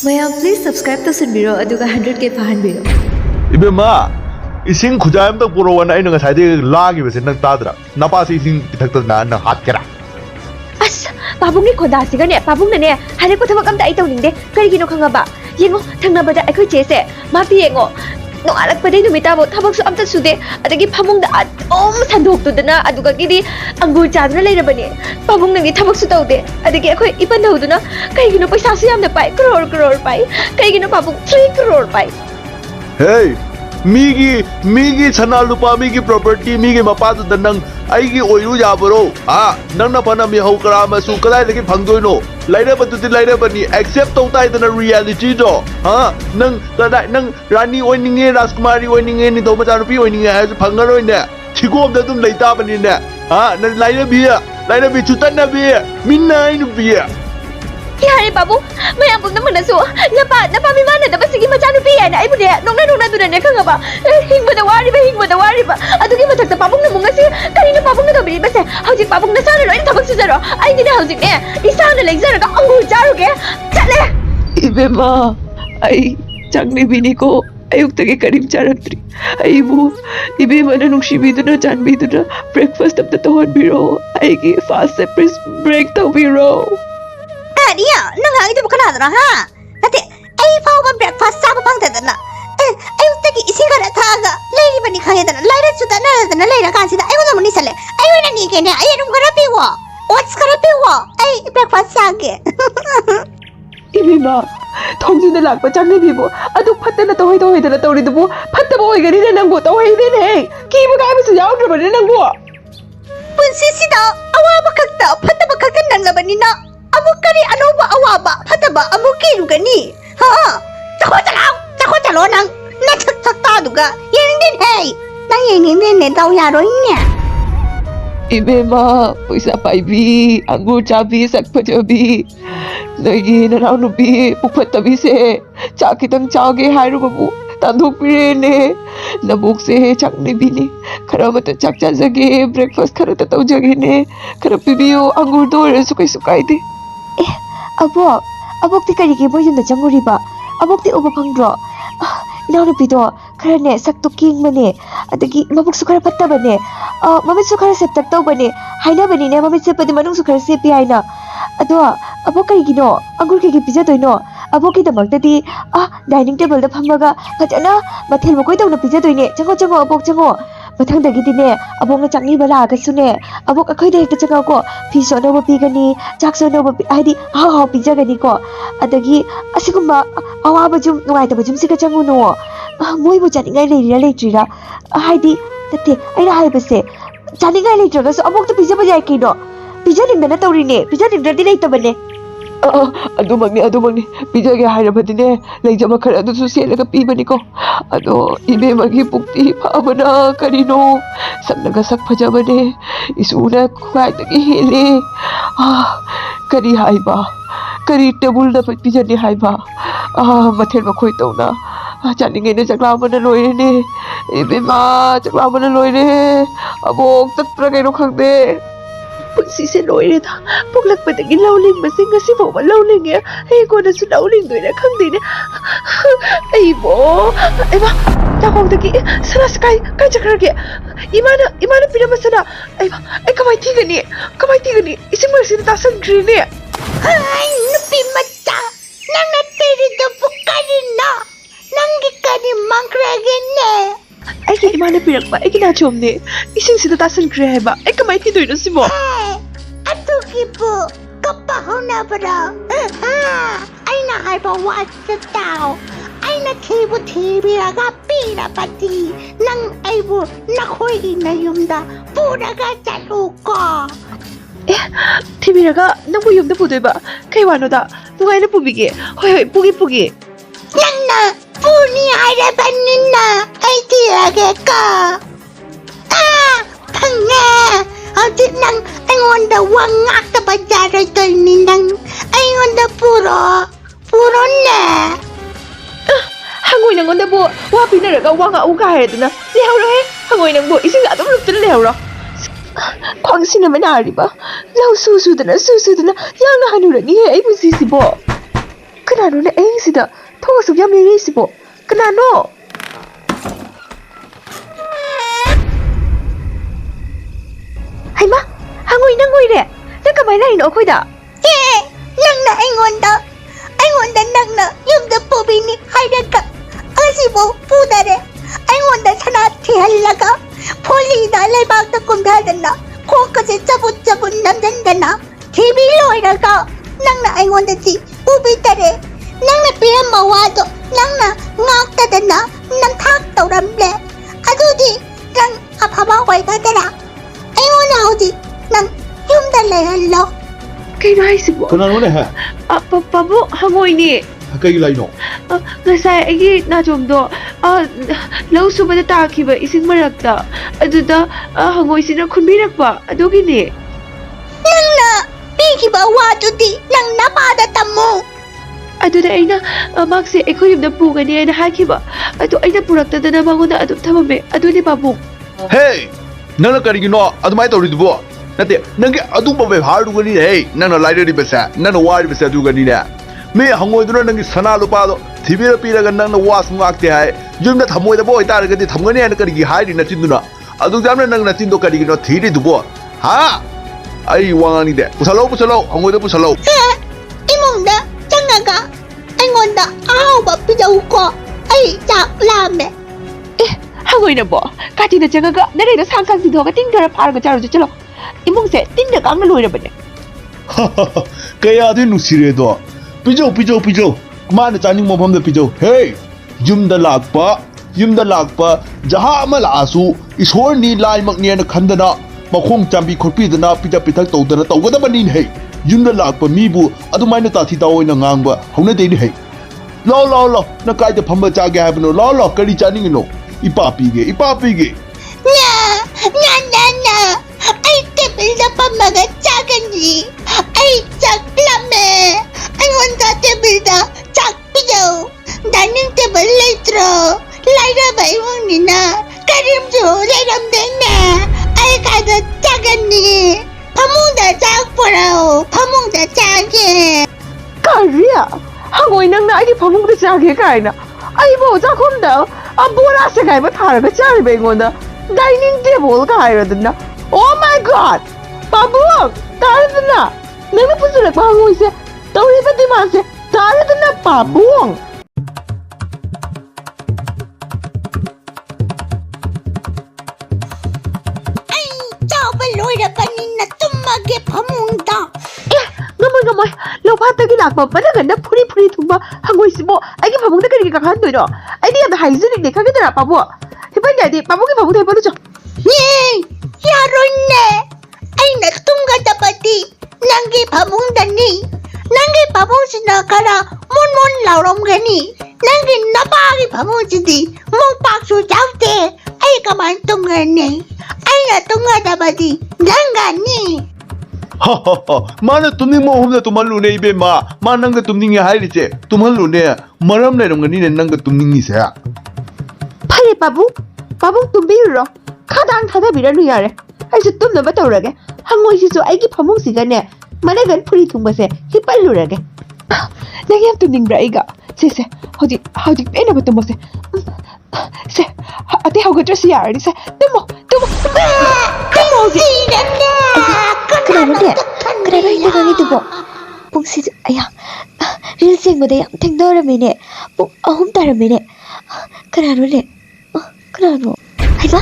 Maya, please subscribe to Sunbiro aduga 100k fahanbiro. Ibema, ising khujayam tak purawan ay nang aside lagi besin nang tadra. Napa si ising pitak na hat kera. As, babung ni khoda siga ne, babung na ne, hare ko thabak amta ai tawning de, kari gino khanga ba. Yengo, thangna bada ai khoi chese, ma pi yengo. No alak pa din numita mo, thabak su amta sude, adagi phamung da sandok tu dana aduga gidi angur chadna lai na bani. Babung nang ni thabak su tawde, adagi akhoi ipan hau duna, kai gino paisa su yamna pai, crore pai, kai gino babung 3 crore pai. Hey, migi chana lupa migi property migi mapadu danang aigi oiru yabaro. Nang na pana mi hau kara masu kadai lagi phangdoi no. Laida batuti laida bani accept tau tai dana reality jo. Nang kadai nang rani oininge raskumari oininge ni doma janupi oininge hai phangaroi ne. Chigom da tum laita bani ne. Nang laida bi chutan na bi minna inu bi. Yare babu, mayang pun naman naso. Napa mi mana dapat sige macam nupi ya na ibu dia. Nong na tu na kang ba. Hing mo da wari ba. Adu ki matak ta babung na munga si. Kani na babung na dobri base. Haujik babung na sana ro ini tabak su zaro. Ai ni na haujik ne. Isa na leng zaro ka angur jaru ke. Chale. Ibe ma, ai changni bini ko ayuk tagi karim charatri. Ai bu, ibe mana nuksibi tu na janbi tu na breakfast ab ta hon biro. Ai ki fast se break ta biro. Dia, nang itu bukan ada ha. Nanti, ay mau breakfast sama pang tadana. Ay utagi isi kada thaga. Lady bani khaya dana. Lady sudah na lady kan sida. Ay udah muni sale. Ay wala ni kene. Ay rum kara piwa. What's kara piwa? Ay breakfast sage. Ibe ma, thongju na lakpa changni bibo. Aduk phatta na tohoi dana tori dubo. Phatta boy gari na nangbo tohoi din hey. Ki bu kai bu yaw dra bani nangbo. Punsi sida. Awa bakakta. Phatta bakakta nang labani na. Amuk kari ano ba awaba pataba amuk kiru gani ha tako talo nang natakta duga yen din hey nang yen ne daw yaro nya Ibe ma paisa paibi angur chabi sak pajabi nagi na raw nubi pukpatabi se chakitang chage hairu babu tanduk pire ne nabuk se chakne bini kharamata chak jage breakfast kharata tau jage ne kharapibiyo angur do re sukai de Abok ti kari ki boy yun na janguri ba. Abok ti uba pangdro. Inaw na pito, kara ne, sakto king mani. Adagi, mabuk sukara patta ba ne. Mamit sukara septak tau ba ne. Haina ba ne, mamit sepati manung sukara sepi haina. Ado, abok kari gino, angur kiki pizza toy no. Abok kita magtati, dining table da phammaga. Kajana, mathil mo koy tau na pizza toy ne. Jango, abok jango. ꯃꯊꯪꯗꯒꯤꯗꯤ ꯅꯦ ꯑꯕꯣꯛꯅ ꯆꯥꯛꯅꯤꯕ ꯂꯥꯛꯑꯒꯁꯨꯅꯦ ꯑꯕꯣꯛ ꯑꯩꯈꯣꯏꯗ ꯍꯦꯛꯇ ꯆꯪꯉꯛꯎꯀꯣ ꯐꯤꯁꯨ ꯑꯅꯧꯕ ꯄꯤꯒꯅꯤ ꯆꯥꯛꯁꯨ ꯑꯅꯧꯕ ꯍꯥꯏꯗꯤ ꯑꯍꯥꯎ ꯄꯤꯖꯒꯅꯤꯀꯣ ꯑꯗꯒꯤ ꯑꯁꯤꯒꯨꯝꯕ ꯑꯋꯥꯕ ꯖꯨꯝ ꯅꯨꯡꯉꯥꯏꯇꯕ ꯖꯨꯝꯁꯤꯒ ꯆꯪꯉꯨꯅꯨ ꯃꯣꯏꯕꯨ ꯆꯥꯅꯤꯡꯉꯥꯏ ꯂꯩꯔꯤꯔꯥ ꯂꯩꯇ꯭ꯔꯤꯔꯥ ꯍꯥꯏꯗꯤ ꯅꯠꯇꯦ ꯑꯩꯅ ꯍꯥꯏꯕꯁꯦ ꯆꯥꯅꯤꯡꯉꯥꯏ ꯂꯩꯇ꯭ꯔꯒꯁꯨ ꯑꯕꯣꯛꯇ ꯄꯤꯖꯕ ꯌꯥꯏ ꯀꯩꯅꯣ ꯄꯤꯖꯅꯤꯡꯗꯅ ꯇꯧꯔꯤꯅꯦ ꯄꯤꯖꯅꯤꯡꯗ꯭ꯔꯗꯤ ꯂꯩꯇꯕꯅꯦ ꯑꯗꯨꯃꯛꯅꯤ ꯄꯤꯖꯒꯦ ꯍꯥꯏꯔꯕꯗꯤꯅꯦ ꯂꯩꯖꯕ ꯈꯔ ꯑꯗꯨꯁꯨ ꯁꯦꯠꯂꯒ ꯄꯤꯕꯅꯤꯀꯣ ꯑꯗꯣ ꯏꯕꯦꯝꯃꯒꯤ ꯄꯨꯛꯇꯤ ꯐꯕꯅ ꯀꯔꯤꯅꯣ ꯁꯛꯅꯒ ꯁꯛ ꯐꯖꯕꯅꯦ ꯏꯁꯨꯅ ꯈ꯭ꯋꯥꯏꯗꯒꯤ ꯍꯦꯜꯂꯦ ꯀꯔꯤ ꯍꯥꯏꯕ ꯀꯔꯤ ꯇꯦꯕꯨꯜꯗ ꯄꯤꯖꯅꯤ ꯍꯥꯏꯕ ꯃꯊꯦꯜ ꯃꯈꯣꯏ ꯇꯧꯅ ꯆꯥꯅꯤꯡꯉꯩꯅ ꯆꯥꯛꯂꯥꯝꯕꯅ ꯂꯣꯏꯔꯦꯅꯦ ꯏꯕꯦꯝꯃ ꯆꯥꯛꯂꯥꯝꯕꯅ ꯂꯣꯏꯔꯦ ꯑꯕꯣꯛ ꯆꯠꯄ꯭ꯔꯥ ꯀꯩꯅꯣ ꯈꯪꯗꯦ ꯄꯨꯟꯁꯤꯁꯦ ꯂꯣꯏꯔꯦꯗ ꯄꯣꯛꯂꯛꯄꯗꯒꯤ ꯂꯧꯅꯤꯡꯕꯁꯦ ꯉꯁꯤ ꯐꯥꯎꯕ ꯂꯧꯅꯤꯡꯉꯦ ꯍꯌꯦꯡꯀꯣꯟꯅꯁꯨ ꯂꯧꯅꯤꯡꯗꯣꯏꯔꯥ ꯈꯪꯗꯦꯅꯦ ꯑꯩꯕꯣ ꯑꯩꯃ ꯆꯥꯛꯈꯣꯡꯗꯒꯤ ꯁꯅꯥꯁꯦ ꯀꯥꯏ ꯆꯠꯈ꯭ꯔꯒꯦ ꯏꯃꯥꯅ ꯄꯤꯔꯝꯕ ꯁꯅꯥ ꯑꯩꯃ ꯑꯩ ꯀꯃꯥꯏ ꯊꯤꯒꯅꯤ ꯏꯁꯤꯡ ꯃꯔꯛꯁꯤꯗ ꯇꯥꯁꯟꯈ꯭ꯔꯦꯅꯦ ay nupi mata nang natirido bukarina nanggi kani mangragene ꯑꯩꯒꯤ ꯏꯃꯥꯅ ꯄꯤꯔꯛꯄ ꯑꯩꯒꯤ ꯅꯥꯆꯣꯝꯅꯦ ꯏꯁꯤꯡꯁꯤꯗ ꯇꯥꯁꯟꯈ꯭ꯔꯦ ꯍꯥꯏꯕ ꯑꯩ ꯀꯃꯥꯏ ꯊꯤꯗꯣꯏꯅꯣ ꯁꯤꯕꯣ ꯑꯗꯨꯒꯤꯕꯨ ꯀꯞꯄ ꯍꯧꯅꯕ꯭ꯔꯥ ꯑꯩꯅ ꯍꯥꯏꯕ ꯋꯥꯁꯦ ꯇꯥꯎ ꯑꯩꯅ ꯊꯤꯕꯤꯔꯒ ꯄꯤꯔꯕꯗꯤ ꯅꯪ ꯑꯩꯕꯨ ꯅꯈꯣꯏꯒꯤ ꯅꯌꯨꯝꯗ ꯄꯨꯔꯒ ꯆꯠꯂꯨꯀꯣ ꯊꯤꯕꯤꯔꯒ ꯅꯪꯕꯨ ꯌꯨꯝꯗ ꯄꯨꯗꯣꯏꯕ ꯀꯩ ꯋꯥꯅꯣꯗ ꯅꯨꯡꯉꯥꯏꯅ ꯄꯨꯕꯤꯒꯦ ꯍꯣꯏ ꯄꯨꯒꯦ ꯅꯪꯅ ꯄꯨꯅꯤ ꯍꯥꯏꯔꯕꯅꯤꯅ ꯑꯩ ꯊꯤꯔꯒꯦꯀꯣ ꯈꯪꯉꯦ ꯍꯧꯖꯤꯛ ꯅꯪ ꯑꯩꯉꯣꯟꯗ ꯋꯥ ꯉꯥꯛꯇꯕ ꯌꯥꯔꯣꯏꯗꯣꯏꯅꯤ ꯅꯪ ꯑꯩꯉꯣꯟꯗ ꯄꯨꯔꯣꯅꯦ ꯍꯪꯉꯣꯏ ꯅꯪꯉꯣꯟꯗꯕꯨ ꯋꯥ ꯄꯤꯅꯔꯒ ꯋꯥ ꯉꯥꯛꯎꯒ ꯍꯥꯏꯔꯗꯅ ꯂꯩꯍꯧꯔꯣꯍꯦ ꯍꯪꯉꯣꯏ ꯅꯪꯕꯨ ꯏꯁꯤꯡ ꯑꯗꯨꯝ ꯂꯨꯞꯇꯅ ꯂꯩꯍꯧꯔꯣ ꯈ꯭ꯋꯥꯡꯁꯤꯅ ꯅꯥꯔꯤꯕ ꯂꯧ ꯁꯨꯗꯅ ꯌꯥꯝꯅ ꯍꯅꯨꯔꯅꯤꯍꯦ ꯑꯩ ꯄꯨꯟꯁꯤꯁꯤꯕꯣ 그나노네 에이시다 토스 얌 얘기시보 그나노 하이마 항오이 낭오이래 내가 말 라인 어코이다 Nang na aingonda nang na yung da pobini haidaka asibo pudare aingonda sana tialaga poli da lebak da kumdadana kokase cabut namdandana TV loiraga nang na aingonda ti ubitare nang na pia mawado nang na ngakdadana nang thak tauramle adudi nang apaba waitadara aingona hodi nang yung da lehallo kay naisibo 그나노네 해 바보 항오이니 가까이 라이노 ngasay ay na jomdo law subada takiba ising marakta aduda hangoi sina khunbirak ba adugini nangna pigiba wadudi nang napada tammo aduda aina makse ekoyumda pugani aina hakiba adu aina purakta dana bangoda adu thamame aduni babu 헤이 너는 거리기노 아두마이 떠리두보 나때 너게 아두법에 하루거니 헤이 너는 라이더리 베사 너는 와리 베사 두거니네 매 항오이드로 너게 사나루파도 TV를 삐라가 너는 와스 막대 하이 좀더 담모이다 보이 따르거디 담거니 하는 거리기 하이리 나 찐두나 아두 잠네 너는 나 찐도 거리기노 티리 두보 하 아이 왕아니데 부살로 항오이도 부살로 imongda changaga aingonda aoba pijauko ai chak lame 항오이는 뭐 가티나 제가가 내래도 상상지 도가 띵더라 파르고 자르죠 찔러 이몽세 띵더 강을 놓이려버네 그야들 누시레도 삐져 그만에 짜닝 모범도 삐져 헤이 줌다 락바 자하말 아수 이소니 라이막니에나 칸다나 마콩 잠비 콜피드나 삐자삐탁 떠우더나 떠우거다마닌 헤이 줌다 락바 미부 아두마이나 따티다 오이나 낭바 하우나데니 헤이 러 나 까이데 팜바 짜게 하브노 러 까리 짜닝이노 이빠삐게 na ai tebel da pamaga chagani ai chak lame aingonda tebel da chak pijau dining table letro laira bai wonina karim jo leram dena ai kada chagani pamungda chak porao pamungda chage 가리야 항오이 낭나 아기 방송도 짜게 가이나 아이 뭐 자콘다 보라세 가이바 타르가 짜르베 인건다 다이닝 테이블 가이라든나 오 마이 갓 바부왕 다르든나 내가 부스레 방오이세 떠리바디 마세 다르든나 바부왕 ai chawba loira banina tumage pamungda ngamoy lopatagi lakpa panaganna puri thumba hangoisibo aigi phamungda kari ka khan doino aidi yam hygienic dekha gedara babu hepan jadi babugi babu thai parucho 예, 야론네. 아이나 뚱가다바디 난게 바봉다니 난게 바봉시나 가라 몬몬 라우롬가니 난게 나바기 바봉지디 몽박수 잡대 아이가만 뚱가네 아이나 뚱가다바디 난가니 하하하 마나 tumning mo humna tumalune ibe ma nanga tumning ya hairiche tumalune maram ne rongani ne nanga tumning ni se phai babu tumbiru khadang thada biranu yare aise tumna batawrage hangoisisu aigi phamungsigane managan puri thungbase hipallurage nagi am tumning bra iga se hodi pena batumose se ate haugatrasi yare se tumo 시름네 그래 이나강이 두고 뽕시 아야 릴생보다 양 탱더라미네 뽕 아홉 달라미네 그라로네 그라로 아이바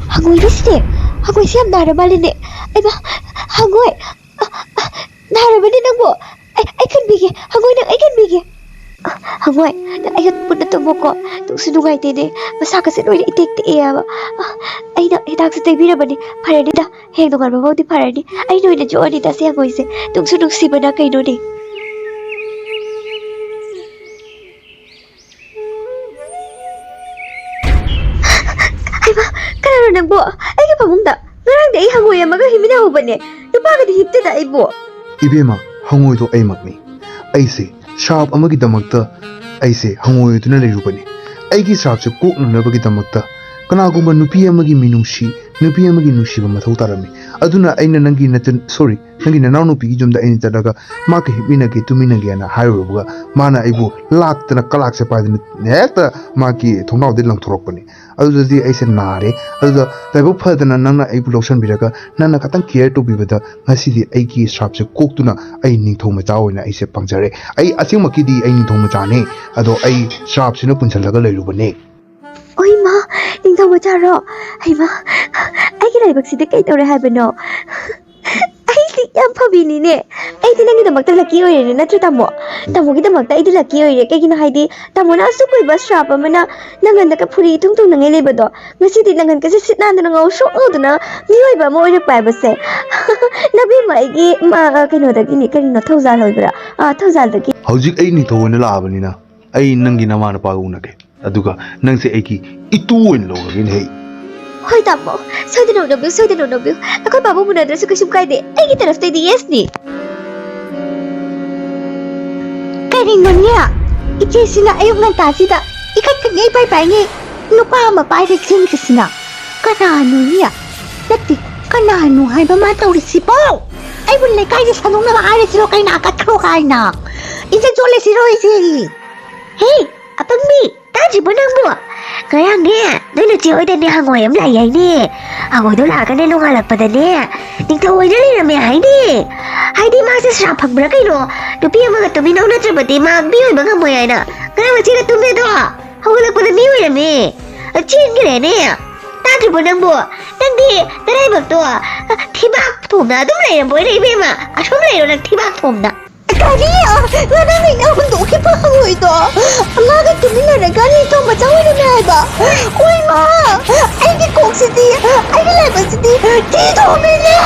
항오이 됐으네 항오이 시험 나를 말리네 아이바 항오이 나를 낭보 아이 큰비게 항오이 낭 아이 큰비게 항오이 나 아이가 뿌나 또 먹고 또 누가이 되네 마사카세 로이 이때야 아이나 히닥스 때비라버니 파라니다 행동할 바보디 파라니 아이 노이나 좋아니다 세하고이세 둥수둥시바나 그이노니 아이바 그라로 낭보 아이게 바봉다 나랑데 이 항오이 엄마가 힘이 나오버네 누파가도 힘들다 아이보 이베마 항오이도 아이막니 아이세 샵 아마기다막다 아이세 항오이도나 레루버니 아이기 샵스 꼭 누나버기다막다 그나고마 누피 아마기 미누시 누피 아마기 누시바 마thau tarami aduna aina nangi natun sorry nangi na naunu pi jumda aina tadaga ma ka hibina ke tumina ge na hairuga mana aibu laktana kalak se paidin nekta ma ki thongnaw de lang thorok pani adu di aise nare adu taibu phadana nangna aibu lotion biraga nana katang care to bibada ngasi di ai ki strap se koktuna ai ning thoma chawoina aise pangjare ai asingma ki di ai ning thoma chane ado ai strap sina punchalaga leirubane oi ma ning thong cha ro ai ma ai ki lai bak si de kai tore ha bano ai si yam phabi ni ne ai ti nang ni damak ta lucky oi ne na tru tamo tamo ki damak ta ai di lucky oi re kai ki na hai di tamo na su koi bas strap amana nangan da ka phuri tung tung nangai le bado ngasi di nangan ka sit na na ngau sho ngau da na mi oi ba mo oi pai ba se na bi mai gi ma kai no da ki ni kai no thoza loi bra thoza da ki hojik ai ni thona la bani na ai nangi na mana pa una ke aduga nang se ai ki itu in lo gin hei hoi tamo soidano no biu akoi babu muna da su ka shum kai de ai ki taraf tai di yes ni Karino niya? Iche sila ayong nganta sida. Ikat ka ngay bay ngi. Lupa mapay reksin ka sina. Kanano niya? Nati, kanano hay ba mataw resipaw? Ay wala kayo sa nung namakari sila kayo nakatro kayo na. Isa jole si Roy si. Hey, apang mi, taji ba nang mo? Kaya nga, doon na siya oy ni Hangoi am layay ni. Hangoi doon laga na nung halap pa na ni. Ningtawoy na rin na may hay ni. Hay di masa sirapag ba kayo? Lupi ang mga tuminaw na trabati, magbiyoy mga moyay na. Kaya masira tumido. Hawala pa na miyoy na mi. At siyan nga rin eh. Tati po nang bo. Nandi, taray mag to. Tibak pum na. Dumlay na boy na ibima. Asumlay na nagtibak pum na. Kaniya! Maraming nahundo pa ako ito. Alaga tumila na ganito. Matawin na may ba? Uy ma! Ay di kong si di. Ay di lang si di. Dito, Mili!